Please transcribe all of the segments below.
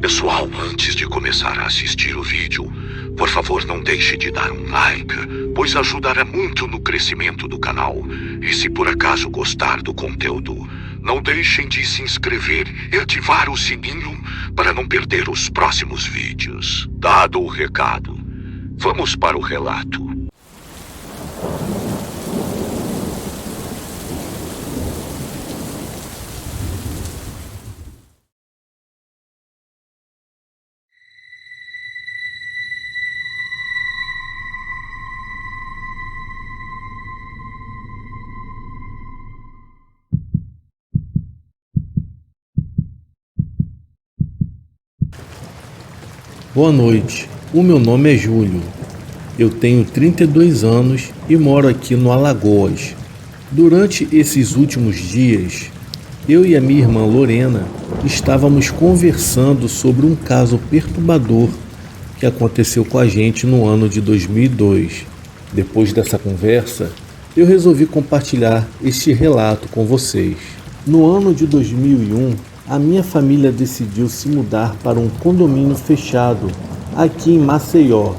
Pessoal, antes de começar a assistir o vídeo, por favor não deixe de dar um like, pois ajudará muito no crescimento do canal. E se por acaso gostar do conteúdo, não deixem de se inscrever e ativar o sininho para não perder os próximos vídeos. Dado o recado, vamos para o relato. Boa noite, o meu nome é Júlio. Eu tenho 32 anos e moro aqui no Alagoas. Durante esses últimos dias, eu e a minha irmã Lorena estávamos conversando sobre um caso perturbador que aconteceu com a gente no ano de 2002. Depois dessa conversa, eu resolvi compartilhar este relato com vocês. No ano de 2001, a minha família decidiu se mudar para um condomínio fechado aqui em Maceió.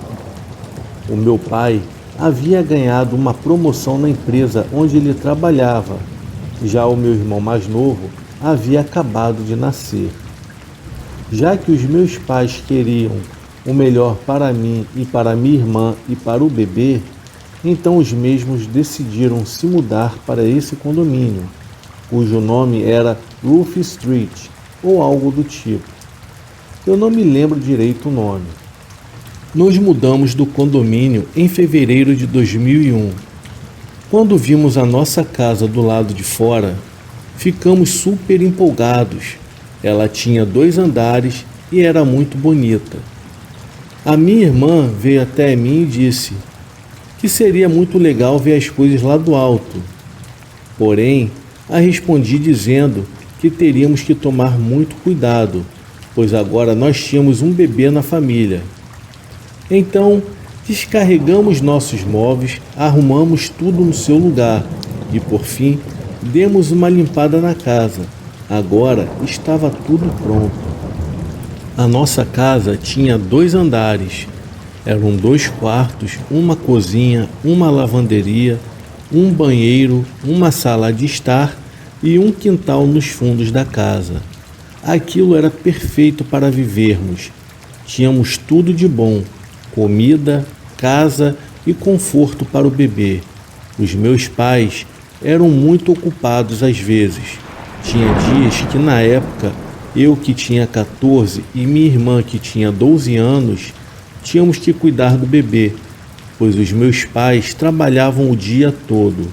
O meu pai havia ganhado uma promoção na empresa onde ele trabalhava. Já o meu irmão mais novo havia acabado de nascer. Já que os meus pais queriam o melhor para mim e para minha irmã e para o bebê, então os mesmos decidiram se mudar para esse condomínio, cujo nome era Roof Street, ou algo do tipo. Eu não me lembro direito o nome. Nos mudamos do condomínio em fevereiro de 2001. Quando vimos a nossa casa do lado de fora, ficamos super empolgados. Ela tinha 2 andares e era muito bonita. A minha irmã veio até mim e disse que seria muito legal ver as coisas lá do alto. Porém, a respondi dizendo que teríamos que tomar muito cuidado, pois agora nós tínhamos um bebê na família. Então, descarregamos nossos móveis, arrumamos tudo no seu lugar e, por fim, demos uma limpada na casa. Agora estava tudo pronto. A nossa casa tinha 2 andares. Eram 2 quartos, uma cozinha, uma lavanderia, um banheiro, uma sala de estar e um quintal nos fundos da casa. Aquilo era perfeito para vivermos. Tínhamos tudo de bom: comida, casa e conforto para o bebê. Os meus pais eram muito ocupados às vezes. Tinha dias que, na época, eu que tinha 14 e minha irmã que tinha 12 anos, tínhamos que cuidar do bebê, pois os meus pais trabalhavam o dia todo.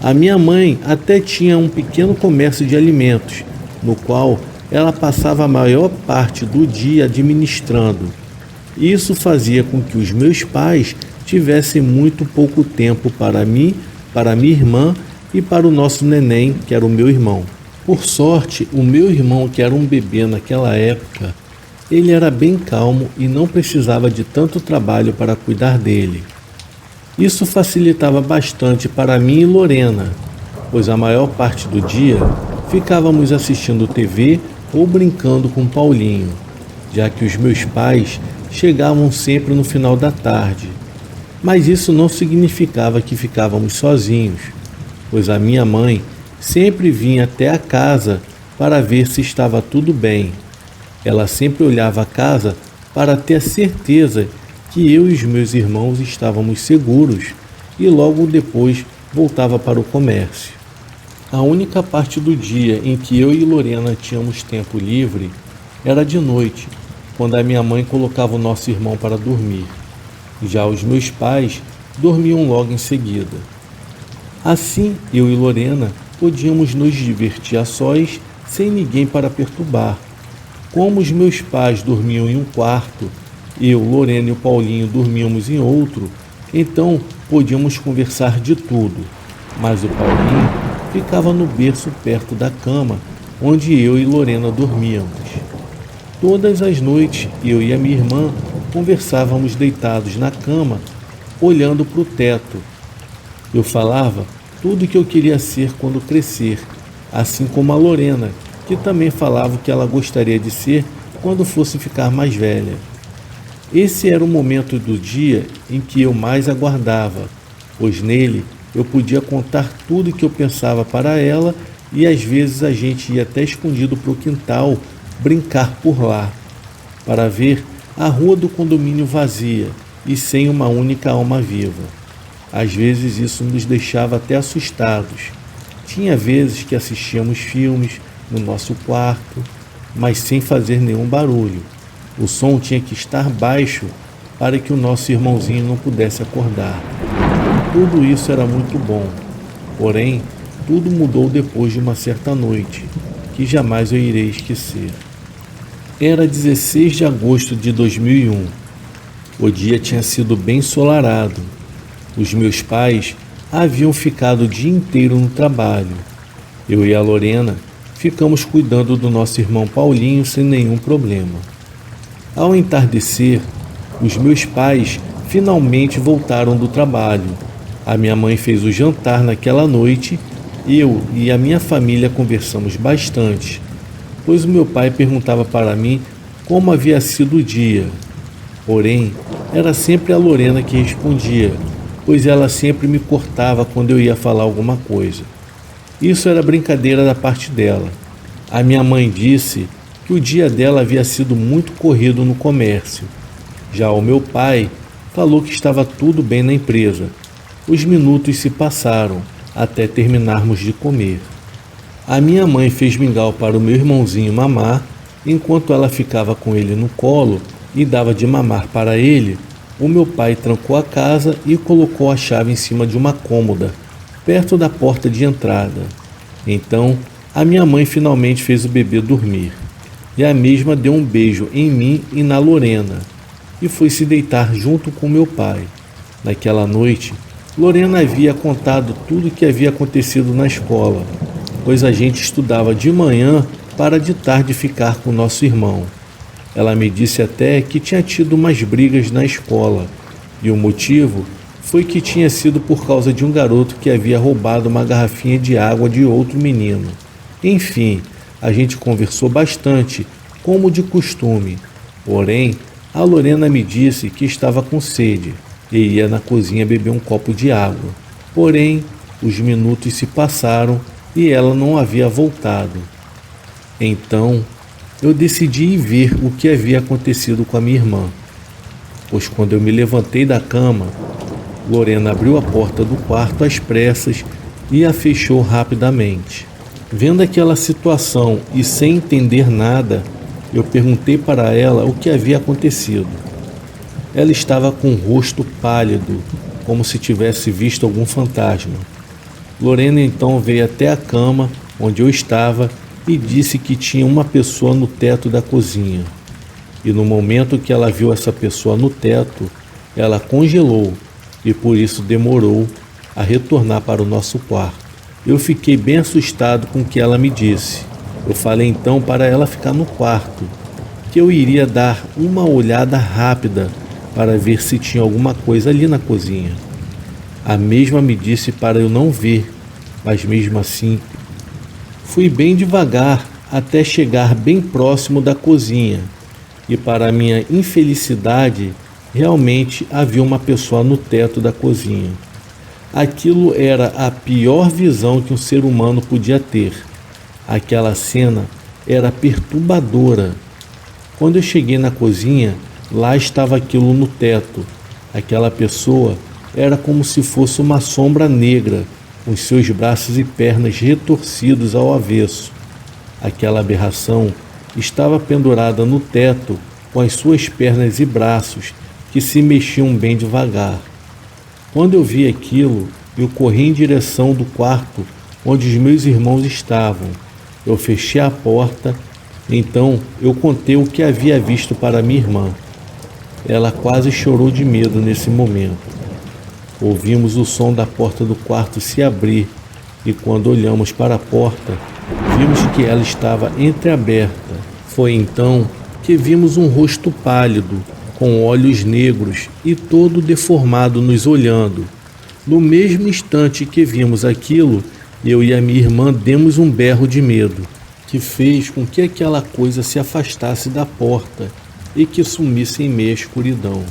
A minha mãe até tinha um pequeno comércio de alimentos, no qual ela passava a maior parte do dia administrando. Isso fazia com que os meus pais tivessem muito pouco tempo para mim, para minha irmã e para o nosso neném, que era o meu irmão. Por sorte, o meu irmão, que era um bebê naquela época, ele era bem calmo e não precisava de tanto trabalho para cuidar dele. Isso facilitava bastante para mim e Lorena, pois a maior parte do dia ficávamos assistindo TV ou brincando com Paulinho, já que os meus pais chegavam sempre no final da tarde. Mas isso não significava que ficávamos sozinhos, pois a minha mãe sempre vinha até a casa para ver se estava tudo bem. Ela sempre olhava a casa para ter a certeza que eu e os meus irmãos estávamos seguros e logo depois voltava para o comércio. A única parte do dia em que eu e Lorena tínhamos tempo livre era de noite, quando a minha mãe colocava o nosso irmão para dormir. Já os meus pais dormiam logo em seguida. Assim, eu e Lorena podíamos nos divertir a sós sem ninguém para perturbar. Como os meus pais dormiam em um quarto, eu, Lorena e o Paulinho dormíamos em outro, então podíamos conversar de tudo. Mas o Paulinho ficava no berço perto da cama, onde eu e Lorena dormíamos. Todas as noites, eu e a minha irmã conversávamos deitados na cama, olhando para o teto. Eu falava tudo o que eu queria ser quando crescer, assim como a Lorena, que também falava o que ela gostaria de ser quando fosse ficar mais velha. Esse era o momento do dia em que eu mais aguardava, pois nele eu podia contar tudo o que eu pensava para ela e às vezes a gente ia até escondido para o quintal brincar por lá, para ver a rua do condomínio vazia e sem uma única alma viva. Às vezes isso nos deixava até assustados. Tinha vezes que assistíamos filmes no nosso quarto, mas sem fazer nenhum barulho. O som tinha que estar baixo para que o nosso irmãozinho não pudesse acordar. Tudo isso era muito bom, porém, tudo mudou depois de uma certa noite, que jamais eu irei esquecer. Era 16 de agosto de 2001. O dia tinha sido bem ensolarado. Os meus pais haviam ficado o dia inteiro no trabalho. Eu e a Lorena ficamos cuidando do nosso irmão Paulinho sem nenhum problema. Ao entardecer, os meus pais finalmente voltaram do trabalho. A minha mãe fez o jantar naquela noite. Eu e a minha família conversamos bastante, pois o meu pai perguntava para mim como havia sido o dia. Porém, era sempre a Lorena que respondia, pois ela sempre me cortava quando eu ia falar alguma coisa. Isso era brincadeira da parte dela. A minha mãe disse que o dia dela havia sido muito corrido no comércio. Já o meu pai falou que estava tudo bem na empresa. Os minutos se passaram até terminarmos de comer. A minha mãe fez mingau para o meu irmãozinho mamar. Enquanto ela ficava com ele no colo e dava de mamar para ele, o meu pai trancou a casa e colocou a chave em cima de uma cômoda, perto da porta de entrada. Então, a minha mãe finalmente fez o bebê dormir. E a mesma deu um beijo em mim e na Lorena, e foi se deitar junto com meu pai. Naquela noite, Lorena havia contado tudo o que havia acontecido na escola, pois a gente estudava de manhã para de tarde ficar com nosso irmão. Ela me disse até que tinha tido umas brigas na escola, e o motivo foi que tinha sido por causa de um garoto que havia roubado uma garrafinha de água de outro menino. Enfim, a gente conversou bastante, como de costume. Porém, a Lorena me disse que estava com sede e ia na cozinha beber um copo de água. Porém, os minutos se passaram e ela não havia voltado. Então, eu decidi ir ver o que havia acontecido com a minha irmã. Pois quando eu me levantei da cama, Lorena abriu a porta do quarto às pressas e a fechou rapidamente. Vendo aquela situação e sem entender nada, eu perguntei para ela o que havia acontecido. Ela estava com o rosto pálido, como se tivesse visto algum fantasma. Lorena então veio até a cama onde eu estava e disse que tinha uma pessoa no teto da cozinha. E no momento que ela viu essa pessoa no teto, ela congelou e por isso demorou a retornar para o nosso quarto. Eu fiquei bem assustado com o que ela me disse. Eu falei então para ela ficar no quarto, que eu iria dar uma olhada rápida para ver se tinha alguma coisa ali na cozinha. A mesma me disse para eu não ver, mas mesmo assim, fui bem devagar até chegar bem próximo da cozinha. E para minha infelicidade, realmente havia uma pessoa no teto da cozinha. Aquilo era a pior visão que um ser humano podia ter. Aquela cena era perturbadora. Quando eu cheguei na cozinha, lá estava aquilo no teto. Aquela pessoa era como se fosse uma sombra negra, com seus braços e pernas retorcidos ao avesso. Aquela aberração estava pendurada no teto, com as suas pernas e braços que se mexiam bem devagar. Quando eu vi aquilo, eu corri em direção do quarto onde os meus irmãos estavam. Eu fechei a porta, então eu contei o que havia visto para minha irmã. Ela quase chorou de medo nesse momento. Ouvimos o som da porta do quarto se abrir e quando olhamos para a porta, vimos que ela estava entreaberta. Foi então que vimos um rosto pálido, com olhos negros e todo deformado nos olhando. No mesmo instante que vimos aquilo, eu e a minha irmã demos um berro de medo. que fez com que aquela coisa se afastasse da porta e que sumisse em meia escuridão.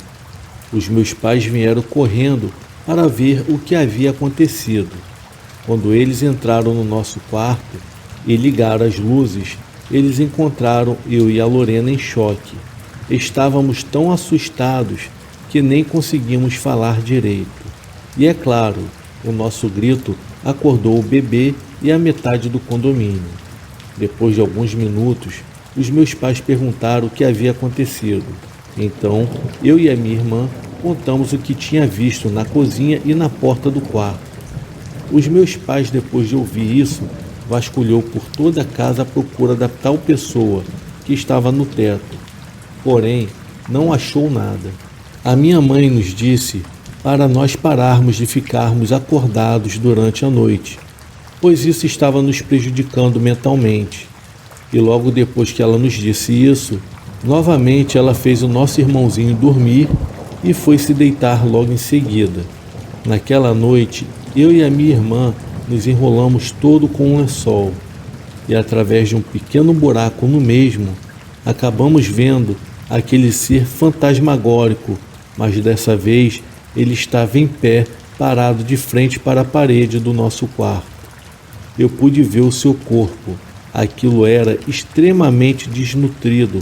Os meus pais vieram correndo para ver o que havia acontecido. Quando eles entraram no nosso quarto e ligaram as luzes, eles encontraram eu e a Lorena em choque. Estávamos tão assustados que nem conseguimos falar direito. E é claro, o nosso grito acordou o bebê e a metade do condomínio. Depois de alguns minutos, os meus pais perguntaram o que havia acontecido. Então, eu e a minha irmã contamos o que tinha visto na cozinha e na porta do quarto. Os meus pais, depois de ouvir isso, vasculhou por toda a casa à procura da tal pessoa que estava no teto. Porém, não achou nada. A minha mãe nos disse para nós pararmos de ficarmos acordados durante a noite, pois isso estava nos prejudicando mentalmente. E logo depois que ela nos disse isso, novamente ela fez o nosso irmãozinho dormir e foi se deitar logo em seguida. Naquela noite, eu e a minha irmã nos enrolamos todo com um lençol e através de um pequeno buraco no mesmo, acabamos vendo aquele ser fantasmagórico, mas dessa vez ele estava em pé, parado de frente para a parede do nosso quarto. Eu pude ver o seu corpo. Aquilo era extremamente desnutrido,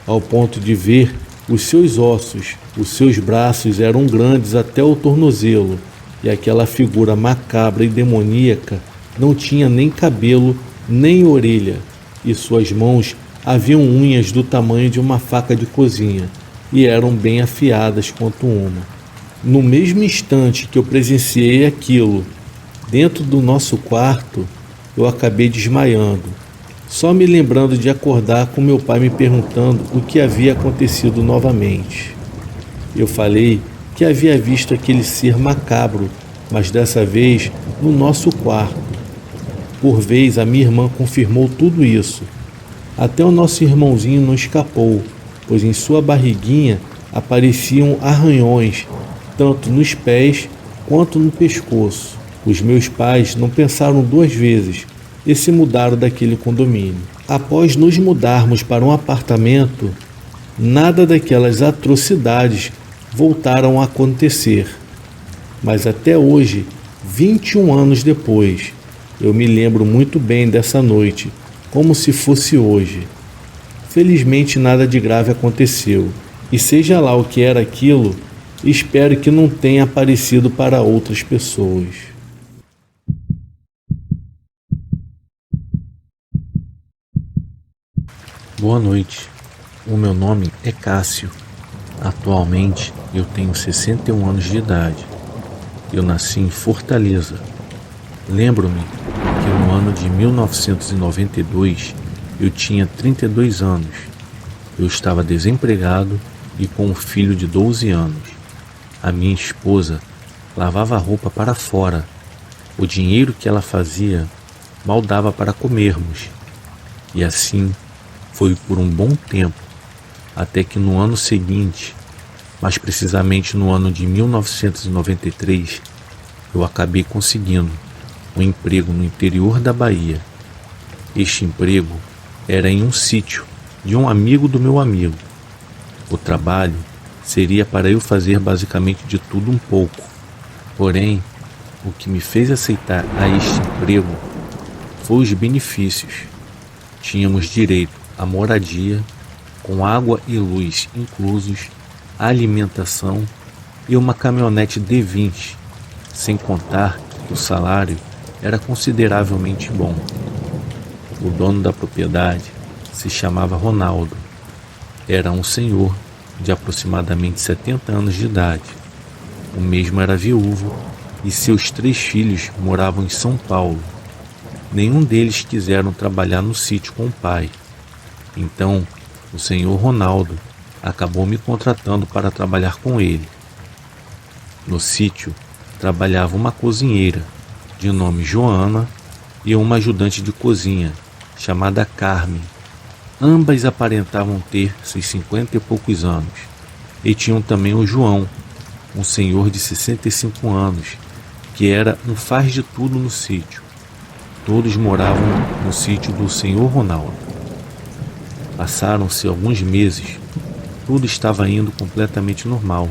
ao ponto de ver os seus ossos. Os seus braços eram grandes até o tornozelo, e aquela figura macabra e demoníaca não tinha nem cabelo nem orelha, e suas mãos haviam unhas do tamanho de uma faca de cozinha, e eram bem afiadas quanto uma. No mesmo instante que eu presenciei aquilo, dentro do nosso quarto, eu acabei desmaiando, só me lembrando de acordar com meu pai me perguntando o que havia acontecido novamente. Eu falei que havia visto aquele ser macabro, mas dessa vez no nosso quarto. Por vez, a minha irmã confirmou tudo isso. Até o nosso irmãozinho não escapou, pois em sua barriguinha apareciam arranhões, tanto nos pés quanto no pescoço. Os meus pais não pensaram duas vezes e se mudaram daquele condomínio. Após nos mudarmos para um apartamento, nada daquelas atrocidades voltaram a acontecer. Mas até hoje, 21 anos depois, eu me lembro muito bem dessa noite, como se fosse hoje. Felizmente nada de grave aconteceu, e seja lá o que era aquilo, espero que não tenha aparecido para outras pessoas. Boa noite, o meu nome é Cássio. Atualmente eu tenho 61 anos de idade. Eu nasci em Fortaleza. Lembro-me que no ano de 1992 eu tinha 32 anos. Eu estava desempregado e com um filho de 12 anos. A minha esposa lavava roupa para fora. O dinheiro que ela fazia mal dava para comermos. E assim foi por um bom tempo, até que no ano seguinte, mais precisamente no ano de 1993, eu acabei conseguindo um emprego no interior da Bahia. Este emprego era em um sítio de um amigo do meu amigo. O trabalho seria para eu fazer basicamente de tudo um pouco. Porém, o que me fez aceitar a este emprego foi os benefícios. Tínhamos direito à moradia, com água e luz inclusos, alimentação e uma caminhonete D20, sem contar que o salário era consideravelmente bom. O dono da propriedade se chamava Ronaldo. Era um senhor de aproximadamente 70 anos de idade. O mesmo era viúvo e seus 3 filhos moravam em São Paulo. Nenhum deles quiseram trabalhar no sítio com o pai. Então, o senhor Ronaldo acabou me contratando para trabalhar com ele. No sítio, trabalhava uma cozinheira, de nome Joana, e uma ajudante de cozinha, chamada Carmen. Ambas aparentavam ter seus 50 e poucos anos. E tinham também o João, um senhor de 65 anos, que era um faz-de-tudo no sítio. Todos moravam no sítio do Senhor Ronaldo. Passaram-se alguns meses. Tudo estava indo completamente normal,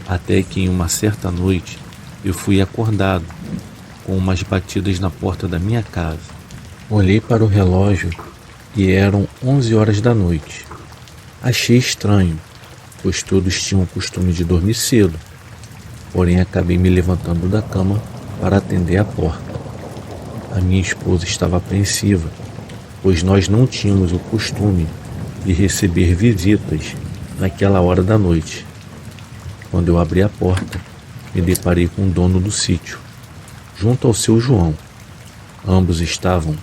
até que em uma certa noite eu fui acordado com umas batidas na porta da minha casa. Olhei para o relógio e eram 11 horas da noite. Achei estranho, pois todos tinham o costume de dormir cedo, porém acabei me levantando da cama para atender a porta. A minha esposa estava apreensiva, pois nós não tínhamos o costume de receber visitas naquela hora da noite. Quando eu abri a porta, me deparei com o dono do sítio, junto ao seu João. Ambos estavam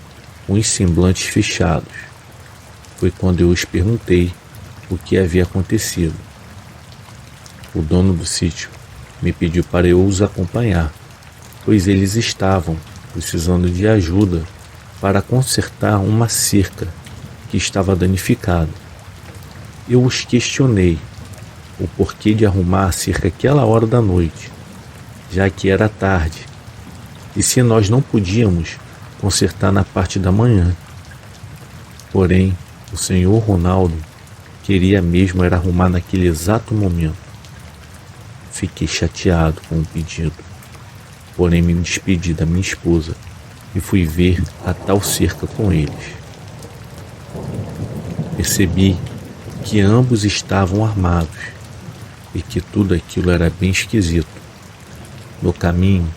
com os semblantes fechados. Foi quando eu os perguntei o que havia acontecido. O dono do sítio me pediu para eu os acompanhar, pois eles estavam precisando de ajuda para consertar uma cerca que estava danificada. Eu os questionei o porquê de arrumar a cerca àquela hora da noite, já que era tarde, e se nós não podíamos consertar na parte da manhã. Porém, o senhor Ronaldo queria mesmo era arrumar naquele exato momento. Fiquei chateado com o pedido, porém me despedi da minha esposa e fui ver a tal cerca com eles. Percebi que ambos estavam armados e que tudo aquilo era bem esquisito. No caminho,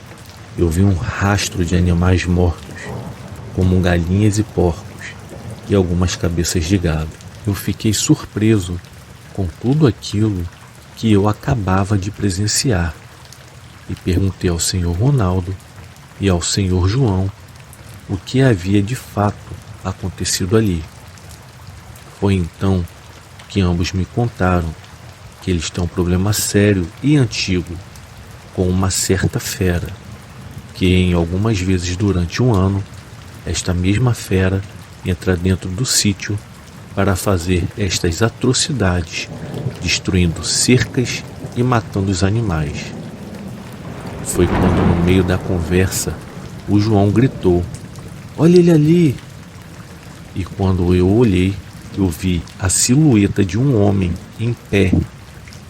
eu vi um rastro de animais mortos, como galinhas e porcos, e algumas cabeças de gado. Eu fiquei surpreso com tudo aquilo que eu acabava de presenciar e perguntei ao senhor Ronaldo e ao senhor João o que havia de fato acontecido ali. Foi então que ambos me contaram que eles têm um problema sério e antigo com uma certa fera, que em algumas vezes durante um ano, esta mesma fera entra dentro do sítio para fazer estas atrocidades, destruindo cercas e matando os animais. Foi quando no meio da conversa o João gritou: "Olha ele ali!" E quando eu olhei, eu vi a silhueta de um homem em pé,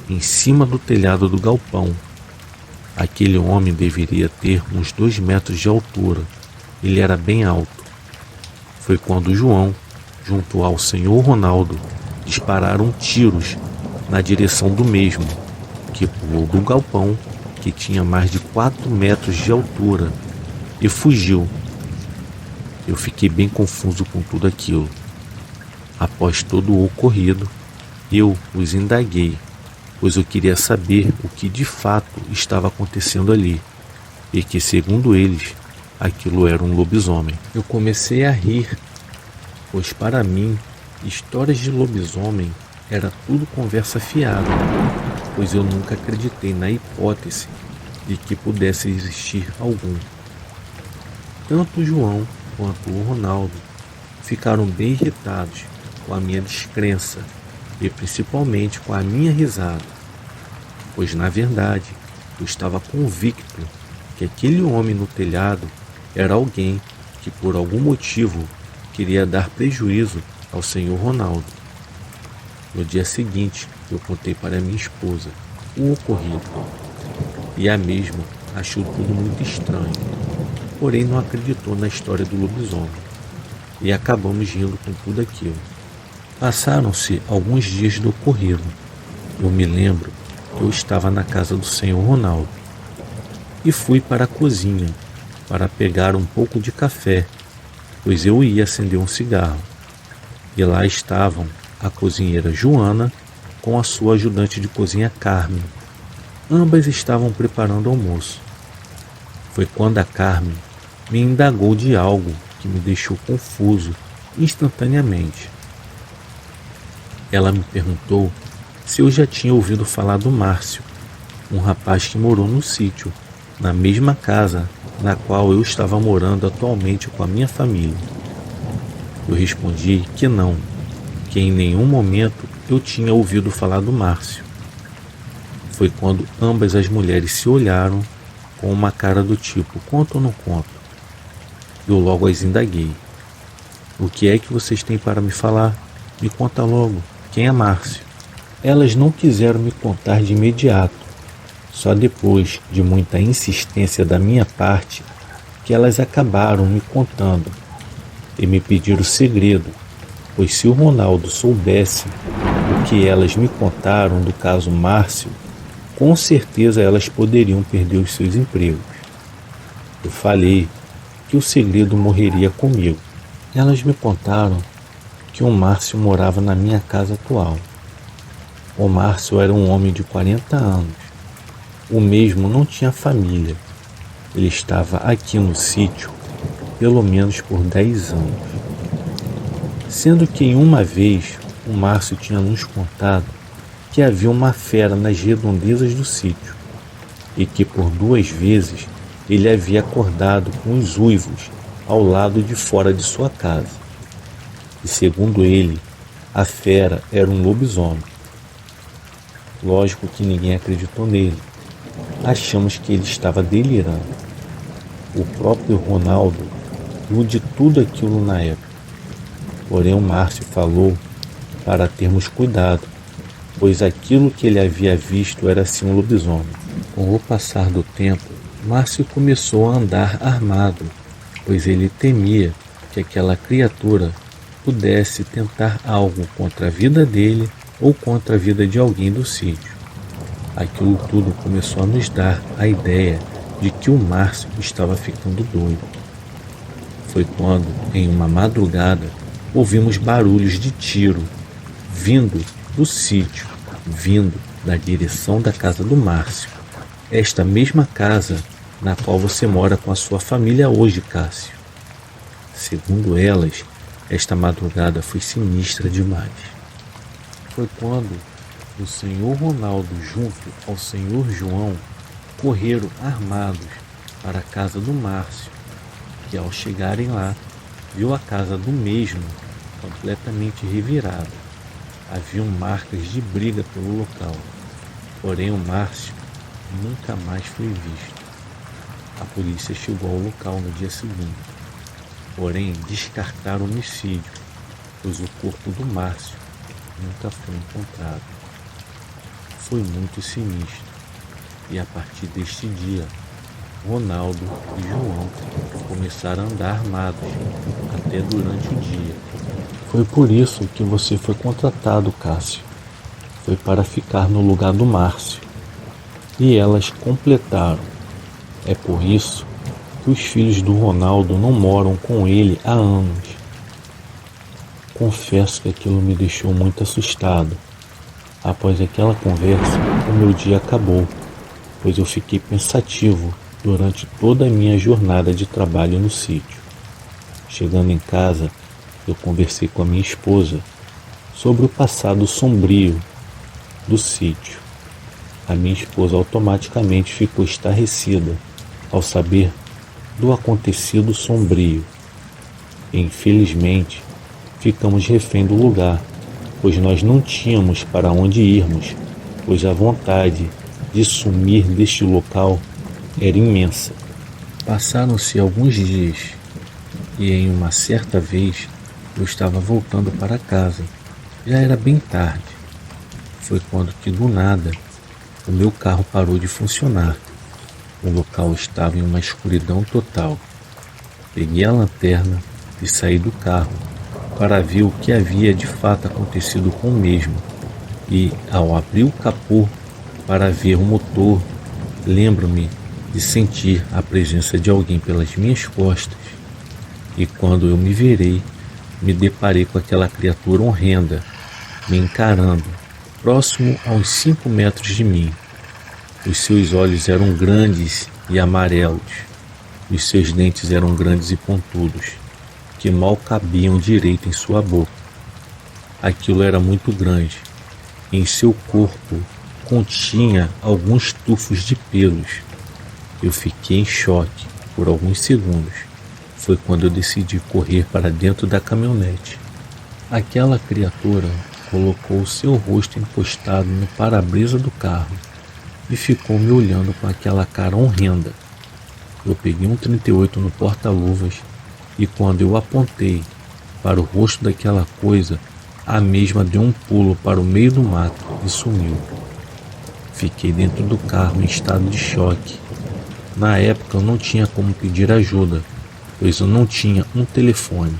em cima do telhado do galpão. Aquele homem deveria ter uns 2 metros de altura. Ele era bem alto. Foi quando João, junto ao senhor Ronaldo, dispararam tiros na direção do mesmo, que pulou do galpão, que tinha mais de 4 metros de altura, e fugiu. Eu fiquei bem confuso com tudo aquilo. Após todo o ocorrido, eu os indaguei, pois eu queria saber o que de fato estava acontecendo ali, e que, segundo eles, aquilo era um lobisomem. Eu comecei a rir, pois para mim, histórias de lobisomem era tudo conversa fiada, pois eu nunca acreditei na hipótese de que pudesse existir algum. Tanto o João quanto o Ronaldo ficaram bem irritados com a minha descrença e principalmente com a minha risada, pois na verdade eu estava convicto que aquele homem no telhado era alguém que por algum motivo queria dar prejuízo ao senhor Ronaldo. No dia seguinte eu contei para minha esposa o ocorrido e a mesma achou tudo muito estranho, porém não acreditou na história do lobisomem e acabamos rindo com tudo aquilo. Passaram-se alguns dias do ocorrido. Eu me lembro que eu estava na casa do senhor Ronaldo e fui para a cozinha para pegar um pouco de café, pois eu ia acender um cigarro. E lá estavam a cozinheira Joana com a sua ajudante de cozinha Carmen. Ambas estavam preparando almoço. Foi quando a Carmen me indagou de algo que me deixou confuso instantaneamente. Ela me perguntou se eu já tinha ouvido falar do Márcio, um rapaz que morou no sítio, na mesma casa na qual eu estava morando atualmente com a minha família. Eu respondi que não, que em nenhum momento eu tinha ouvido falar do Márcio. Foi quando ambas as mulheres se olharam com uma cara do tipo: conta ou não conta? Eu logo as indaguei. O que é que vocês têm para me falar? Me conta logo. Quem é Márcio? Elas não quiseram me contar de imediato. Só depois de muita insistência da minha parte que elas acabaram me contando e me pediram segredo, pois se o Ronaldo soubesse o que elas me contaram do caso Márcio, com certeza elas poderiam perder os seus empregos. Eu falei que o segredo morreria comigo. Elas me contaram que o Márcio morava na minha casa atual. O Márcio era um homem de 40 anos. O mesmo não tinha família. Ele estava aqui no sítio pelo menos por 10 anos. Sendo que em uma vez o Márcio tinha nos contado que havia uma fera nas redondezas do sítio e que por 2 vezes ele havia acordado com os uivos ao lado de fora de sua casa. E segundo ele, a fera era um lobisomem. Lógico que ninguém acreditou nele. Achamos que ele estava delirando. O próprio Ronaldo viu de tudo aquilo na época. Porém o Márcio falou para termos cuidado, pois aquilo que ele havia visto era sim um lobisomem. Com o passar do tempo, Márcio começou a andar armado, pois ele temia que aquela criatura pudesse tentar algo contra a vida dele ou contra a vida de alguém do sítio. Aquilo tudo começou a nos dar a ideia de que o Márcio estava ficando doido. Foi quando, em uma madrugada, ouvimos barulhos de tiro vindo do sítio, vindo da direção da casa do Márcio. Esta mesma casa na qual você mora com a sua família hoje, Cássio. Segundo elas, esta madrugada foi sinistra demais. Foi quando o senhor Ronaldo junto ao senhor João correram armados para a casa do Márcio, que ao chegarem lá, viu a casa do mesmo completamente revirada. Haviam marcas de briga pelo local, porém o Márcio nunca mais foi visto. A polícia chegou ao local no dia seguinte, porém descartaram o homicídio, pois o corpo do Márcio nunca foi encontrado. Foi muito sinistro, e a partir deste dia, Ronaldo e João começaram a andar armados até durante o dia. Foi por isso que você foi contratado, Cássio. Foi para ficar no lugar do Márcio. E elas completaram. É por isso que os filhos do Ronaldo não moram com ele há anos. Confesso que aquilo me deixou muito assustado. Após aquela conversa, o meu dia acabou, pois eu fiquei pensativo durante toda a minha jornada de trabalho no sítio. Chegando em casa, eu conversei com a minha esposa sobre o passado sombrio do sítio. A minha esposa automaticamente ficou estarrecida ao saber do acontecido sombrio. E, infelizmente, ficamos refém do lugar, pois nós não tínhamos para onde irmos, pois a vontade de sumir deste local era imensa. Passaram-se alguns dias e em uma certa vez eu estava voltando para casa. Já era bem tarde. Foi quando que do nada o meu carro parou de funcionar. O local estava em uma escuridão total. Peguei a lanterna e saí do carro para ver o que havia de fato acontecido com o mesmo. E ao abrir o capô para ver o motor, lembro-me de sentir a presença de alguém pelas minhas costas. E quando eu me virei, me deparei com aquela criatura horrenda, me encarando, próximo a uns 5 metros de mim. Os seus olhos eram grandes e amarelos. Os seus dentes eram grandes e pontudos, que mal cabiam direito em sua boca. Aquilo era muito grande. Em seu corpo continha alguns tufos de pelos. Eu fiquei em choque por alguns segundos. Foi quando eu decidi correr para dentro da caminhonete. Aquela criatura colocou o seu rosto encostado no para-brisa do carro e ficou me olhando com aquela cara horrenda. Eu peguei um 38 no porta-luvas e quando eu apontei para o rosto daquela coisa, a mesma deu um pulo para o meio do mato e sumiu. Fiquei dentro do carro em estado de choque. Na época eu não tinha como pedir ajuda, pois eu não tinha um telefone.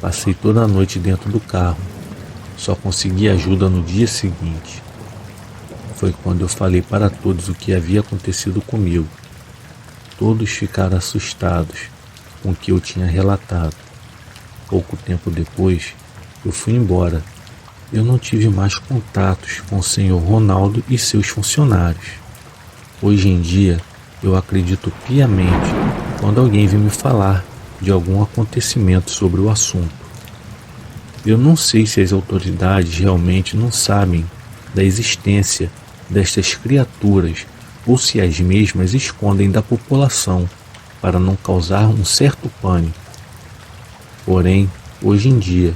Passei toda a noite dentro do carro. Só consegui ajuda no dia seguinte. Foi quando eu falei para todos o que havia acontecido comigo. Todos ficaram assustados com o que eu tinha relatado. Pouco tempo depois, eu fui embora. Eu não tive mais contatos com o senhor Ronaldo e seus funcionários. Hoje em dia, eu acredito piamente quando alguém vem me falar de algum acontecimento sobre o assunto. Eu não sei se as autoridades realmente não sabem da existência destas criaturas ou se as mesmas escondem da população para não causar um certo pânico. Porém, hoje em dia,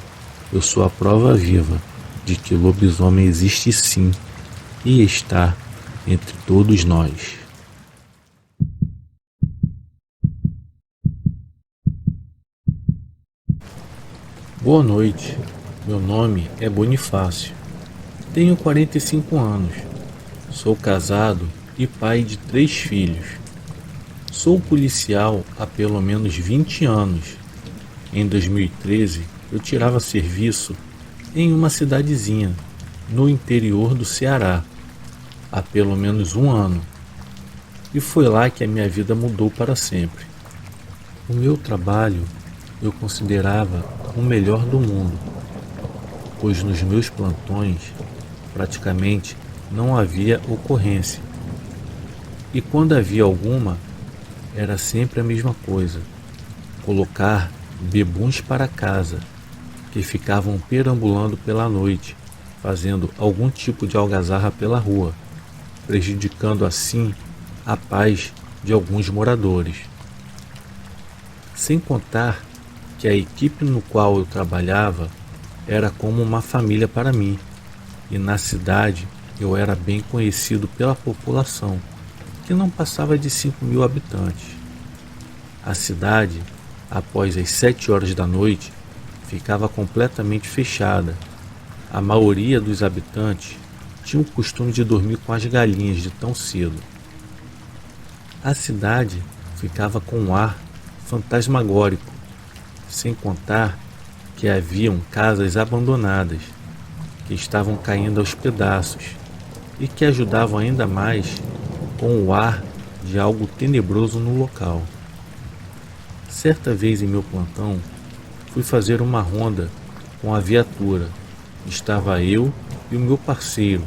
eu sou a prova viva de que o lobisomem existe sim e está entre todos nós. Boa noite, meu nome é Bonifácio, tenho 45 anos, sou casado e pai de 3 filhos. Sou policial há pelo menos 20 anos. Em 2013, eu tirava serviço em uma cidadezinha no interior do Ceará, há pelo menos um ano. E foi lá que a minha vida mudou para sempre. O meu trabalho eu considerava o melhor do mundo, pois nos meus plantões praticamente não havia ocorrência. E quando havia alguma, era sempre a mesma coisa: colocar bebuns para casa, que ficavam perambulando pela noite, fazendo algum tipo de algazarra pela rua, prejudicando assim a paz de alguns moradores. Sem contar que a equipe no qual eu trabalhava era como uma família para mim, e na cidade eu era bem conhecido pela população, que não passava de 5.000 habitantes. A cidade, após as 7 horas da noite, ficava completamente fechada. A maioria dos habitantes tinha o costume de dormir com as galinhas de tão cedo. A cidade ficava com um ar fantasmagórico, sem contar que haviam casas abandonadas, que estavam caindo aos pedaços e que ajudavam ainda mais com o ar de algo tenebroso no local. Certa vez em meu plantão, fui fazer uma ronda com a viatura. Estava eu e o meu parceiro,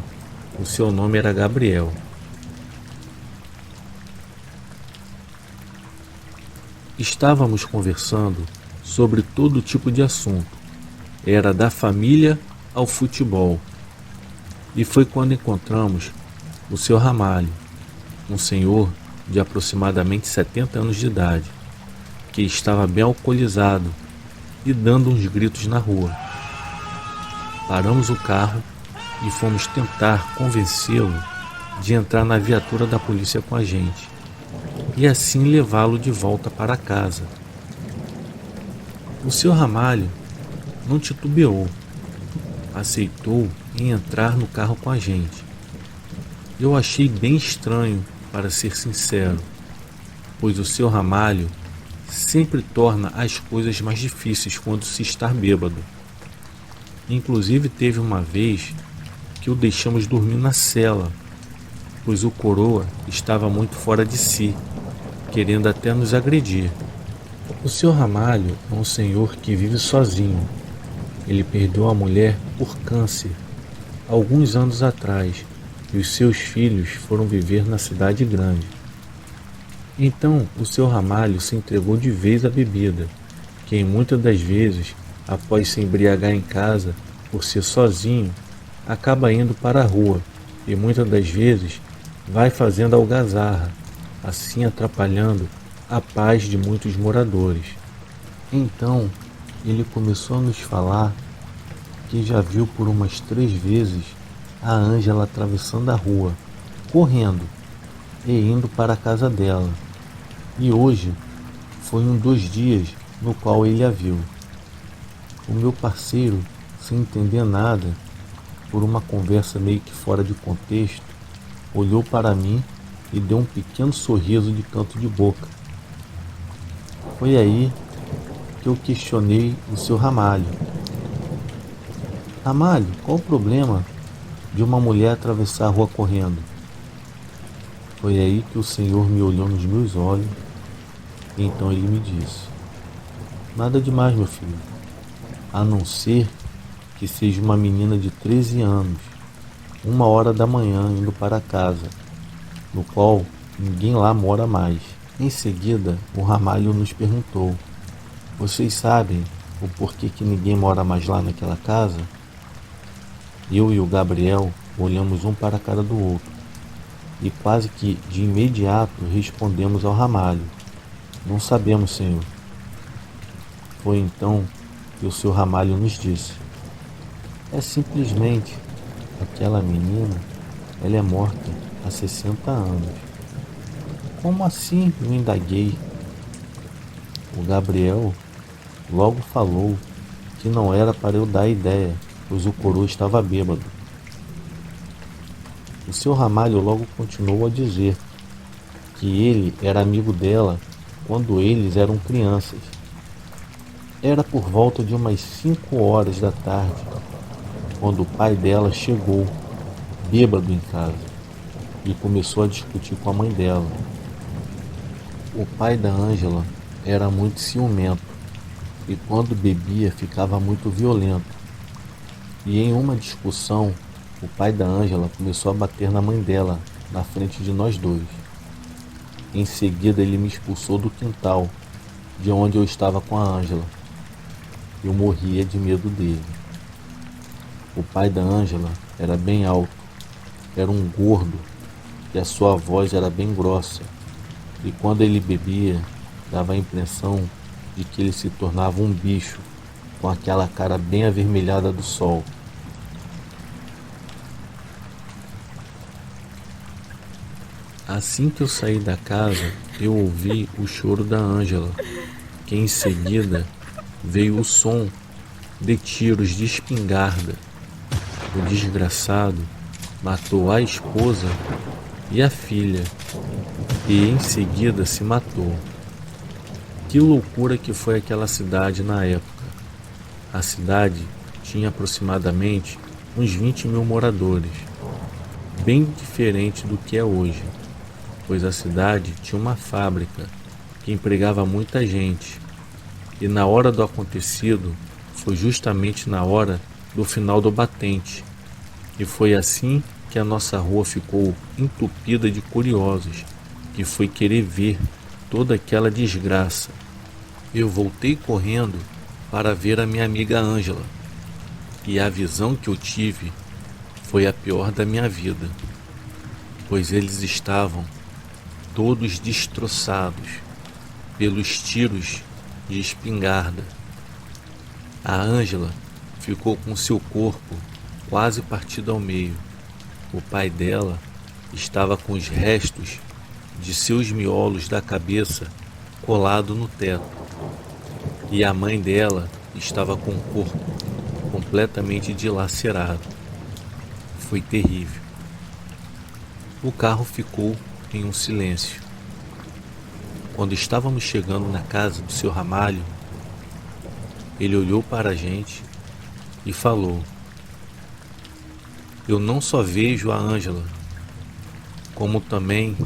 o seu nome era Gabriel. Estávamos conversando sobre todo tipo de assunto, era da família ao futebol. E foi quando encontramos o seu Ramalho, um senhor de aproximadamente 70 anos de idade, que estava bem alcoolizado e dando uns gritos na rua. Paramos o carro e fomos tentar convencê-lo de entrar na viatura da polícia com a gente e assim levá-lo de volta para casa. O seu Ramalho não titubeou, aceitou em entrar no carro com a gente. Eu achei bem estranho, para ser sincero, pois o seu Ramalho sempre torna as coisas mais difíceis quando se está bêbado. Inclusive teve uma vez que o deixamos dormir na cela, pois o coroa estava muito fora de si, querendo até nos agredir. O seu Ramalho é um senhor que vive sozinho. Ele perdeu a mulher por câncer alguns anos atrás e os seus filhos foram viver na cidade grande. Então o seu Ramalho se entregou de vez à bebida, que muitas das vezes, após se embriagar em casa por ser sozinho, acaba indo para a rua e muitas das vezes vai fazendo algazarra, assim atrapalhando a paz de muitos moradores. Então ele começou a nos falar que já viu por umas 3 vezes a Ângela atravessando a rua, correndo e indo para a casa dela. E hoje foi um dos dias no qual ele a viu. O meu parceiro, sem entender nada, por uma conversa meio que fora de contexto, olhou para mim e deu um pequeno sorriso de canto de boca. Foi aí que eu questionei o seu Ramalho. Ramalho, qual o problema de uma mulher atravessar a rua correndo? Foi aí que o Senhor me olhou nos meus olhos e então ele me disse: nada demais, meu filho, a não ser que seja uma menina de 13 anos, 1h da manhã indo para casa, no qual ninguém lá mora mais. Em seguida, o Ramalho nos perguntou: vocês sabem o porquê que ninguém mora mais lá naquela casa? Eu e o Gabriel olhamos um para a cara do outro e quase que de imediato respondemos ao Ramalho: não sabemos, senhor. Foi então que o seu Ramalho nos disse: é simplesmente aquela menina, ela é morta há 60 anos. Como assim? Eu indaguei. O Gabriel logo falou que não era para eu dar a ideia, pois o coroa estava bêbado. O seu Ramalho logo continuou a dizer que ele era amigo dela quando eles eram crianças. Era por volta de umas 5h da tarde, quando o pai dela chegou, bêbado em casa, e começou a discutir com a mãe dela. O pai da Ângela era muito ciumento e quando bebia ficava muito violento. E em uma discussão, o pai da Ângela começou a bater na mãe dela, na frente de nós dois. Em seguida ele me expulsou do quintal, de onde eu estava com a Ângela. Eu morria de medo dele. O pai da Ângela era bem alto, era um gordo e a sua voz era bem grossa. E quando ele bebia, dava a impressão de que ele se tornava um bicho, com aquela cara bem avermelhada do sol. Assim que eu saí da casa, eu ouvi o choro da Ângela, que em seguida veio o som de tiros de espingarda. O desgraçado matou a esposa e a filha, e em seguida se matou. Que loucura que foi aquela cidade na época. A cidade tinha aproximadamente uns 20.000 moradores, bem diferente do que é hoje, pois a cidade tinha uma fábrica que empregava muita gente, e na hora do acontecido foi justamente na hora do final do batente, e foi assim que a nossa rua ficou entupida de curiosos, que foi querer ver toda aquela desgraça. Eu voltei correndo para ver a minha amiga Ângela, e a visão que eu tive foi a pior da minha vida, pois eles estavam todos destroçados pelos tiros de espingarda. A Ângela ficou com seu corpo quase partido ao meio. O pai dela estava com os restos de seus miolos da cabeça colado no teto, e a mãe dela estava com o corpo completamente dilacerado. Foi terrível. O carro ficou em um silêncio. Quando estávamos chegando na casa do seu Ramalho, ele olhou para a gente e falou: eu não só vejo a Ângela, como também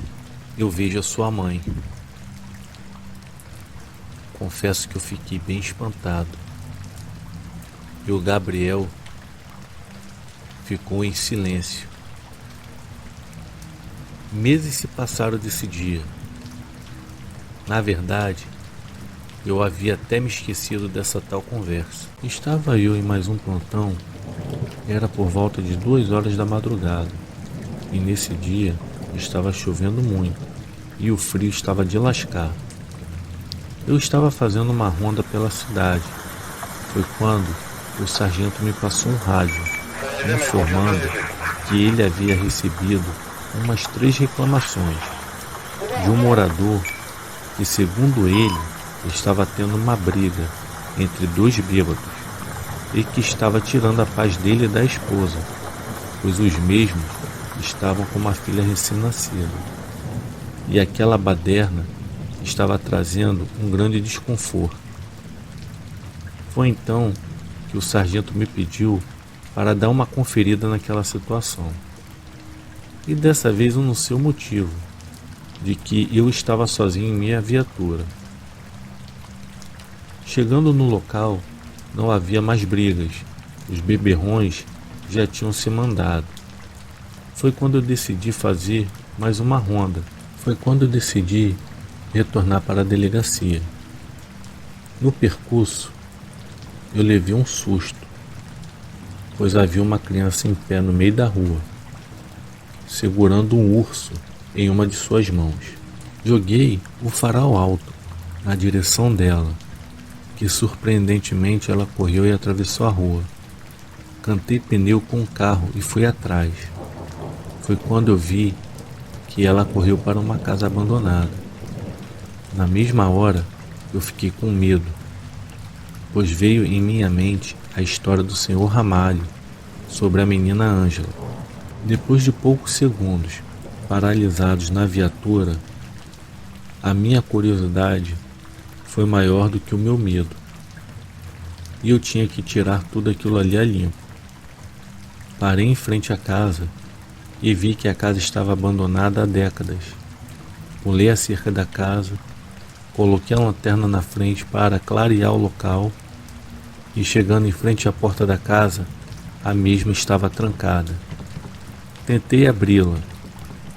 eu vejo a sua mãe. Confesso que eu fiquei bem espantado. E o Gabriel ficou em silêncio. Meses se passaram desse dia. Na verdade, eu havia até me esquecido dessa tal conversa. Estava eu em mais um plantão, era por volta de 2h da madrugada, e nesse dia estava chovendo muito, e o frio estava de lascar. Eu estava fazendo uma ronda pela cidade. Foi quando o sargento me passou um rádio, me informando que ele havia recebido umas 3 reclamações de um morador que, segundo ele, estava tendo uma briga entre dois bêbados e que estava tirando a paz dele e da esposa, pois os mesmos estavam com uma filha recém-nascida. E aquela baderna estava trazendo um grande desconforto. Foi então que o sargento me pediu para dar uma conferida naquela situação. E dessa vez eu não sei o motivo de que eu estava sozinho em minha viatura. Chegando no local, não havia mais brigas. Os beberrões já tinham se mandado. Foi quando eu decidi fazer mais uma ronda. Foi quando eu decidi retornar para a delegacia. No percurso, eu levei um susto, pois havia uma criança em pé no meio da rua, segurando um urso em uma de suas mãos. Joguei o farol alto na direção dela, que surpreendentemente ela correu e atravessou a rua. Cantei pneu com o carro e fui atrás. Foi quando eu vi que ela correu para uma casa abandonada. Na mesma hora, eu fiquei com medo, pois veio em minha mente a história do Sr. Ramalho sobre a menina Ângela. Depois de poucos segundos, paralisados na viatura, a minha curiosidade foi maior do que o meu medo. E eu tinha que tirar tudo aquilo ali a limpo. Parei em frente à casa e vi que a casa estava abandonada há décadas. Pulei a cerca da casa, coloquei a lanterna na frente para clarear o local e, chegando em frente à porta da casa, a mesma estava trancada. Tentei abri-la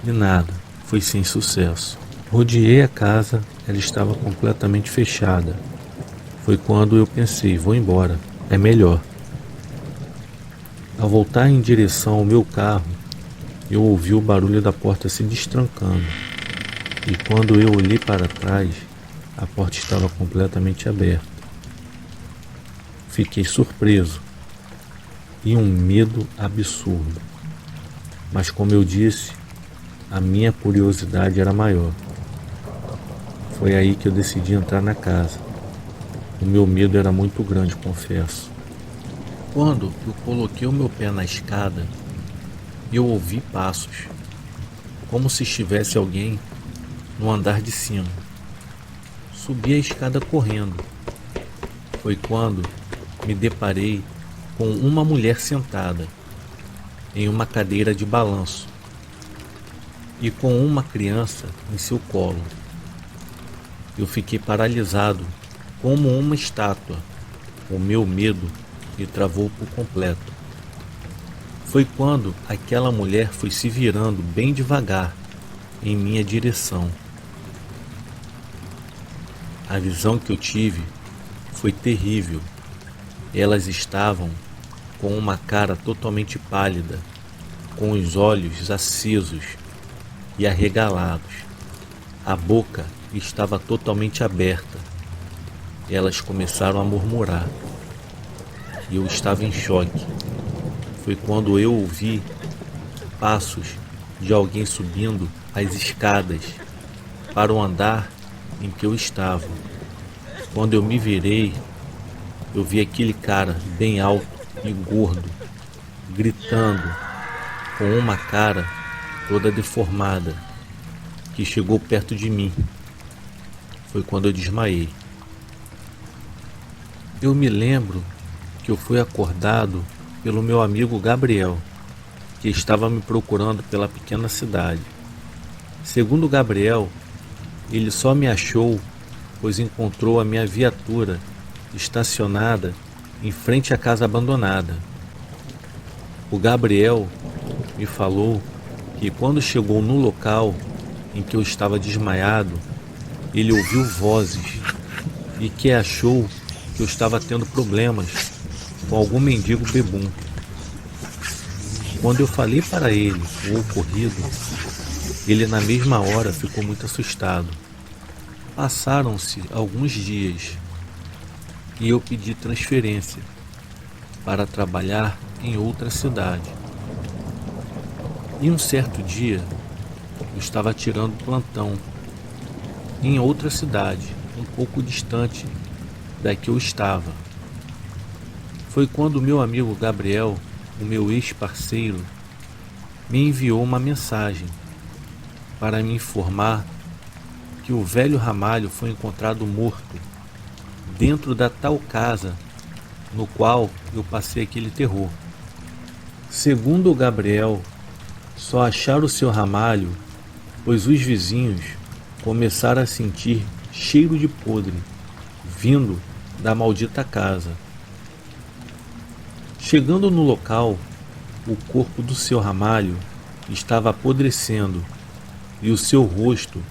e nada, foi sem sucesso. Rodeei a casa, ela estava completamente fechada. Foi quando eu pensei, vou embora, é melhor. Ao voltar em direção ao meu carro, eu ouvi o barulho da porta se destrancando. E quando eu olhei para trás, a porta estava completamente aberta. Fiquei surpreso e um medo absurdo. Mas como eu disse, a minha curiosidade era maior. Foi aí que eu decidi entrar na casa. O meu medo era muito grande, confesso. Quando eu coloquei o meu pé na escada, eu ouvi passos, como se estivesse alguém no andar de cima. Subi a escada correndo. Foi quando me deparei com uma mulher sentada em uma cadeira de balanço e com uma criança em seu colo. Eu fiquei paralisado, como uma estátua. O meu medo me travou por completo. Foi quando aquela mulher foi se virando bem devagar em minha direção. A visão que eu tive foi terrível. Elas estavam com uma cara totalmente pálida, com os olhos acesos e arregalados. A boca estava totalmente aberta. Elas começaram a murmurar. E eu estava em choque. Foi quando eu ouvi passos de alguém subindo as escadas para o andar em que eu estava. Quando eu me virei, eu vi aquele cara bem alto e gordo, gritando com uma cara toda deformada, que chegou perto de mim. Foi quando eu desmaiei. Eu me lembro que eu fui acordado pelo meu amigo Gabriel, que estava me procurando pela pequena cidade. Segundo Gabriel, ele só me achou pois encontrou a minha viatura estacionada em frente à casa abandonada. O Gabriel me falou que quando chegou no local em que eu estava desmaiado, ele ouviu vozes e que achou que eu estava tendo problemas com algum mendigo bebum. Quando eu falei para ele o ocorrido, ele na mesma hora ficou muito assustado. Passaram-se alguns dias e eu pedi transferência para trabalhar em outra cidade. E um certo dia eu estava tirando plantão em outra cidade, um pouco distante da que eu estava. Foi quando meu amigo Gabriel, o meu ex-parceiro, me enviou uma mensagem para me informar que o velho Ramalho foi encontrado morto dentro da tal casa no qual eu passei aquele terror. Segundo o Gabriel, só acharam o seu Ramalho pois os vizinhos começaram a sentir cheiro de podre vindo da maldita casa. Chegando no local, o corpo do seu Ramalho estava apodrecendo e o seu rosto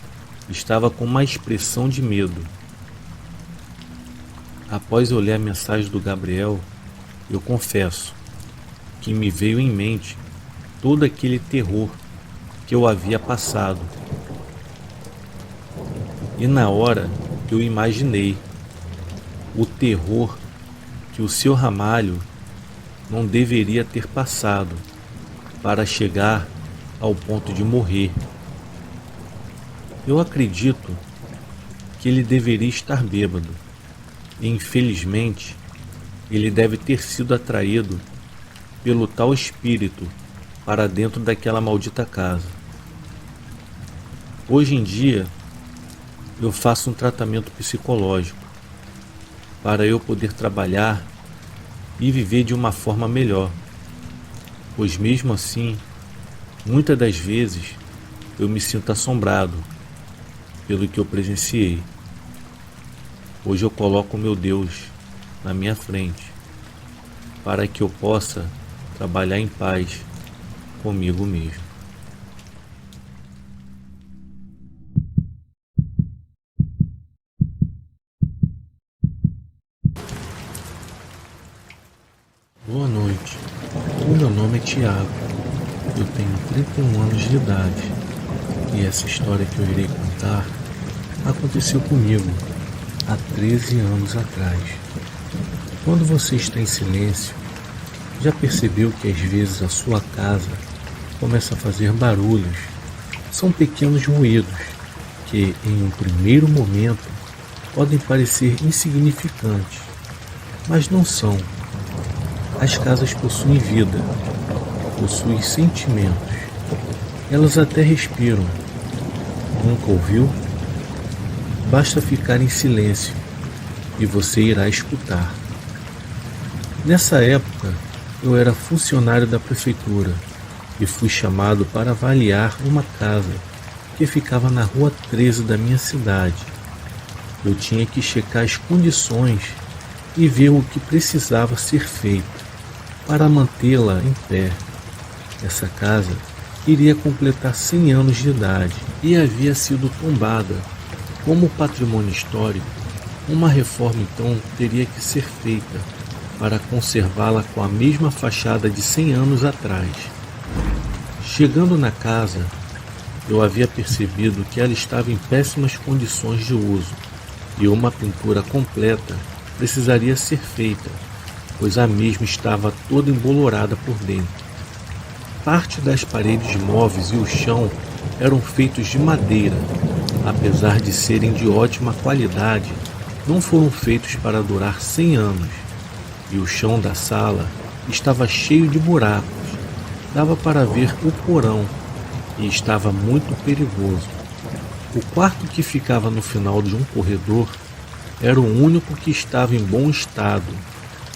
estava com uma expressão de medo. Após eu ler a mensagem do Gabriel, eu confesso que me veio em mente todo aquele terror que eu havia passado. E na hora eu imaginei o terror que o seu Ramalho não deveria ter passado para chegar ao ponto de morrer. Eu acredito que ele deveria estar bêbado e infelizmente ele deve ter sido atraído pelo tal espírito para dentro daquela maldita casa. Hoje em dia eu faço um tratamento psicológico para eu poder trabalhar e viver de uma forma melhor, pois mesmo assim, muitas das vezes eu me sinto assombrado pelo que eu presenciei. Hoje eu coloco o meu Deus na minha frente para que eu possa trabalhar em paz comigo mesmo. Boa noite, o meu nome é Tiago, eu tenho 31 anos de idade e essa história que eu irei contar aconteceu comigo há 13 anos atrás. Quando você está em silêncio, já percebeu que às vezes a sua casa começa a fazer barulhos? São pequenos ruídos que em um primeiro momento podem parecer insignificantes, mas não são. As casas possuem vida, possuem sentimentos. Elas até respiram. Nunca ouviu? Basta ficar em silêncio e você irá escutar. Nessa época, eu era funcionário da prefeitura e fui chamado para avaliar uma casa que ficava na rua 13 da minha cidade. Eu tinha que checar as condições e ver o que precisava ser feito para mantê-la em pé. Essa casa iria completar 100 anos de idade e havia sido tombada. Como patrimônio histórico, uma reforma então teria que ser feita para conservá-la com a mesma fachada de 100 anos atrás. Chegando na casa, eu havia percebido que ela estava em péssimas condições de uso e uma pintura completa precisaria ser feita, pois a mesma estava toda embolorada por dentro. Parte das paredes móveis e o chão eram feitos de madeira. Apesar de serem de ótima qualidade, não foram feitos para durar 100 anos. E o chão da sala estava cheio de buracos. Dava para ver o porão e estava muito perigoso. O quarto que ficava no final de um corredor era o único que estava em bom estado.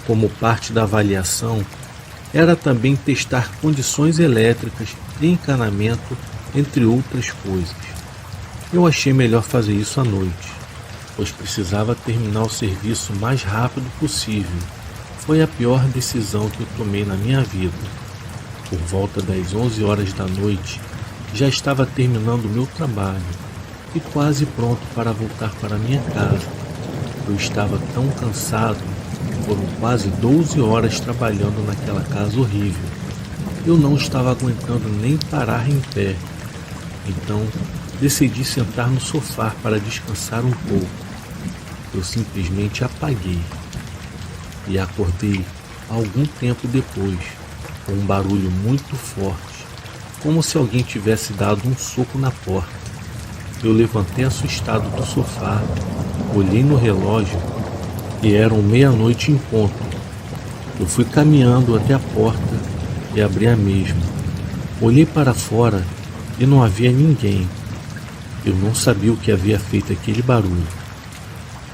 Como parte da avaliação, era também testar condições elétricas e encanamento, entre outras coisas. Eu achei melhor fazer isso à noite, pois precisava terminar o serviço o mais rápido possível. Foi a pior decisão que eu tomei na minha vida. Por volta das 11 horas da noite, já estava terminando o meu trabalho e quase pronto para voltar para minha casa. Eu estava tão cansado. Foram quase 12 horas trabalhando naquela casa horrível. Eu não estava aguentando nem parar em pé. Então, decidi sentar no sofá para descansar um pouco. Eu simplesmente apaguei. E acordei algum tempo depois, com um barulho muito forte, como se alguém tivesse dado um soco na porta. eu levantei assustado do sofá, olhei no relógio e eram meia-noite em ponto. Eu fui caminhando até a porta e abri a mesma. Olhei para fora e não havia ninguém. Eu não sabia o que havia feito aquele barulho.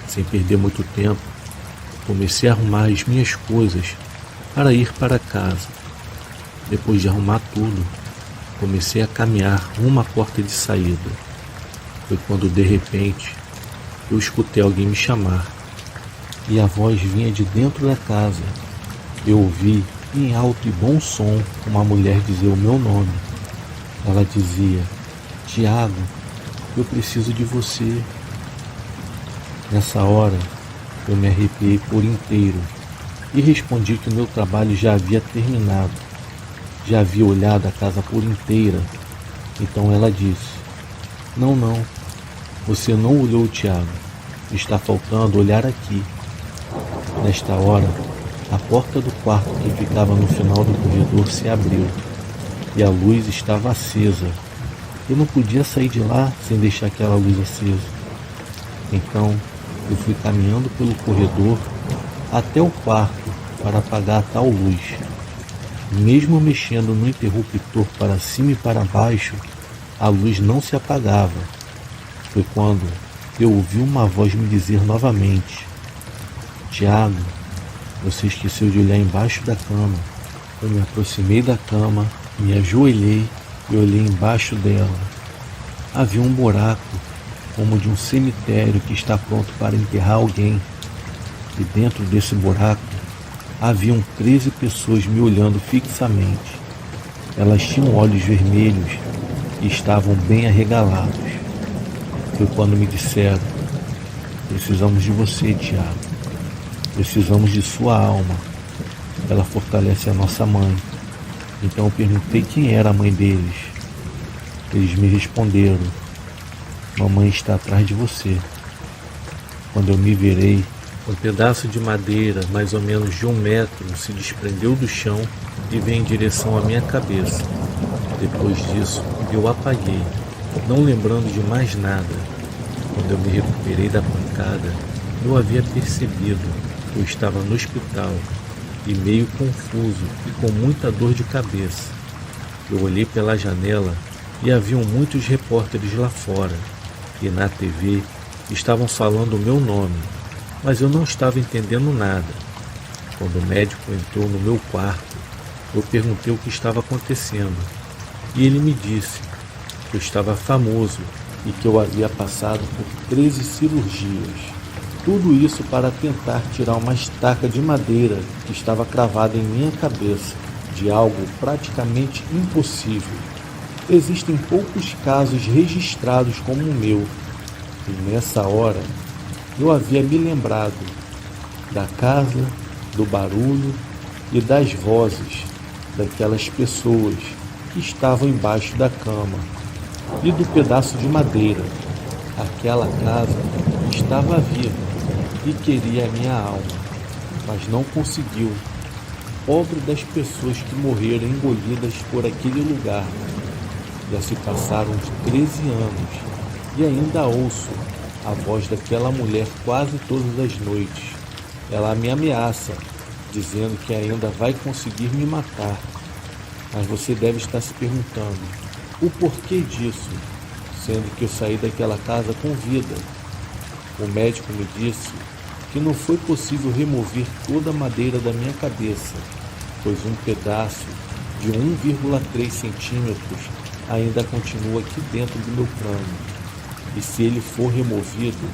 Sem perder muito tempo, comecei a arrumar as minhas coisas para ir para casa. Depois de arrumar tudo, comecei a caminhar rumo à porta de saída. Foi quando, de repente, eu escutei alguém me chamar. E a voz vinha de dentro da casa. Eu ouvi, em alto e bom som, uma mulher dizer o meu nome. Ela dizia: Tiago, eu preciso de você. Nessa hora, eu me arrepiei por inteiro e respondi que o meu trabalho já havia terminado. Já havia olhado a casa por inteira. Então ela disse: Não, você não olhou, Tiago. Está faltando olhar aqui. Nesta hora, a porta do quarto que ficava no final do corredor se abriu e a luz estava acesa. Eu não podia sair de lá sem deixar aquela luz acesa. Então, eu fui caminhando pelo corredor até o quarto para apagar a tal luz. Mesmo mexendo no interruptor para cima e para baixo, a luz não se apagava. Foi quando eu ouvi uma voz me dizer novamente: Tiago, você esqueceu de olhar embaixo da cama. Eu me aproximei da cama, me ajoelhei e olhei embaixo dela. Havia um buraco, como de um cemitério que está pronto para enterrar alguém. E dentro desse buraco, haviam 13 pessoas me olhando fixamente. Elas tinham olhos vermelhos e estavam bem arregalados. Foi quando me disseram: Precisamos de você, Tiago. Precisamos de sua alma. Ela fortalece a nossa mãe. Então eu perguntei quem era a mãe deles. Eles me responderam: Mamãe está atrás de você. Quando eu me virei, um pedaço de madeira, mais ou menos de 1 metro, se desprendeu do chão e veio em direção à minha cabeça. Depois disso, eu apaguei, não lembrando de mais nada. Quando eu me recuperei da pancada, eu havia percebido que eu estava no hospital e meio confuso e com muita dor de cabeça. Eu olhei pela janela e haviam muitos repórteres lá fora e na TV estavam falando o meu nome, mas eu não estava entendendo nada. Quando o médico entrou no meu quarto, eu perguntei o que estava acontecendo e ele me disse que eu estava famoso e que eu havia passado por 13 cirurgias. Tudo isso para tentar tirar uma estaca de madeira que estava cravada em minha cabeça, de algo praticamente impossível. Existem poucos casos registrados como o meu, e nessa hora eu havia me lembrado da casa, do barulho e das vozes daquelas pessoas que estavam embaixo da cama e do pedaço de madeira. Aquela casa estava viva e queria a minha alma, mas não conseguiu. Pobre das pessoas que morreram engolidas por aquele lugar. Já se passaram uns 13 anos e ainda ouço a voz daquela mulher quase todas as noites. Ela me ameaça, dizendo que ainda vai conseguir me matar. Mas você deve estar se perguntando o porquê disso, sendo que eu saí daquela casa com vida. O médico me disse que não foi possível remover toda a madeira da minha cabeça, pois um pedaço de 1,3 centímetros ainda continua aqui dentro do meu crânio. E se ele for removido,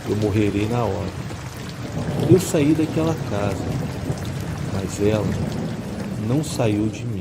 eu morrerei na hora. Eu saí daquela casa, mas ela não saiu de mim.